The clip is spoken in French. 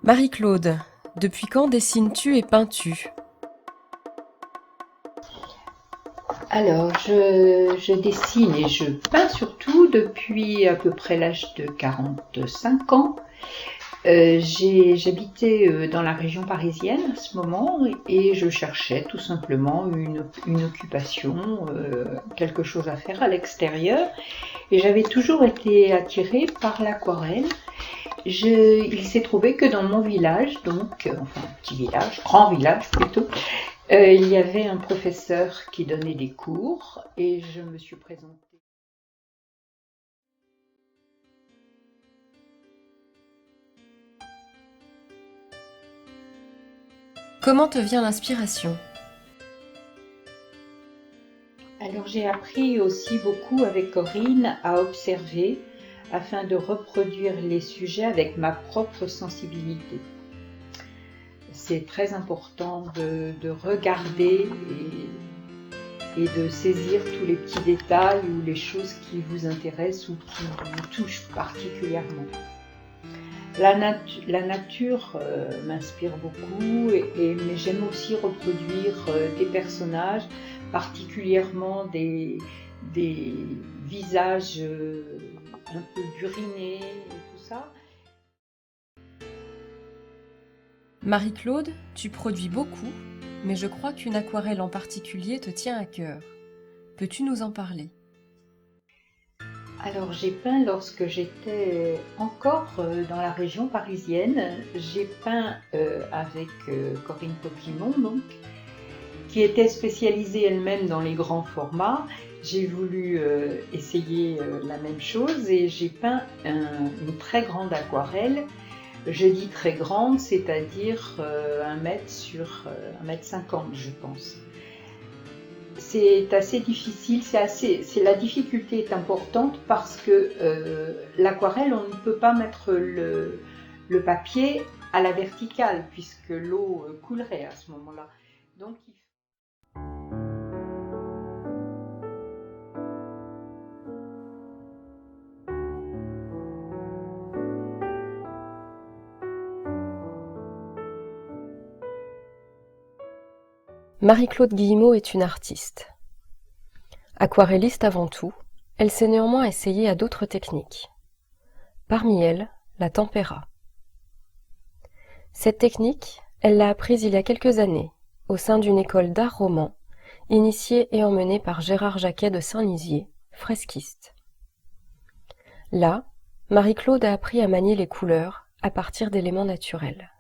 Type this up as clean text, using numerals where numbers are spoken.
Marie-Claude, depuis quand dessines-tu et peins-tu? Alors, je dessine et je peins surtout depuis à peu près l'âge de 45 ans. J'habitais dans la région parisienne à ce moment et je cherchais tout simplement une occupation, quelque chose à faire à l'extérieur. Et j'avais toujours été attirée par l'aquarelle. Il s'est trouvé que dans mon village, donc, enfin petit village, grand village plutôt, il y avait un professeur qui donnait des cours et je me suis présentée. Comment te vient l'inspiration? Alors j'ai appris aussi beaucoup avec Corinne à observer afin de reproduire les sujets avec ma propre sensibilité. C'est très important de regarder et de saisir tous les petits détails ou les choses qui vous intéressent ou qui vous touchent particulièrement. La nature m'inspire beaucoup, mais j'aime aussi reproduire des personnages, particulièrement des visages un peu burinés et tout ça. Marie-Claude, tu produis beaucoup, mais je crois qu'une aquarelle en particulier te tient à cœur. Peux-tu nous en parler? Alors j'ai peint lorsque j'étais encore dans la région parisienne. J'ai peint avec Corinne Poquimont, donc, qui était spécialisée elle-même dans les grands formats. J'ai voulu essayer la même chose et j'ai peint une très grande aquarelle. Je dis très grande, c'est-à-dire 1 mètre sur 1,50 m, je pense. C'est assez difficile, la difficulté est importante parce que l'aquarelle, on ne peut pas mettre le papier à la verticale puisque l'eau coulerait à ce moment-là. Donc, Marie-Claude Guillemot est une artiste. Aquarelliste avant tout, elle s'est néanmoins essayée à d'autres techniques. Parmi elles, la tempéra. Cette technique, elle l'a apprise il y a quelques années, au sein d'une école d'art roman, initiée et emmenée par Gérard Jacquet de Saint-Lizier, fresquiste. Là, Marie-Claude a appris à manier les couleurs à partir d'éléments naturels.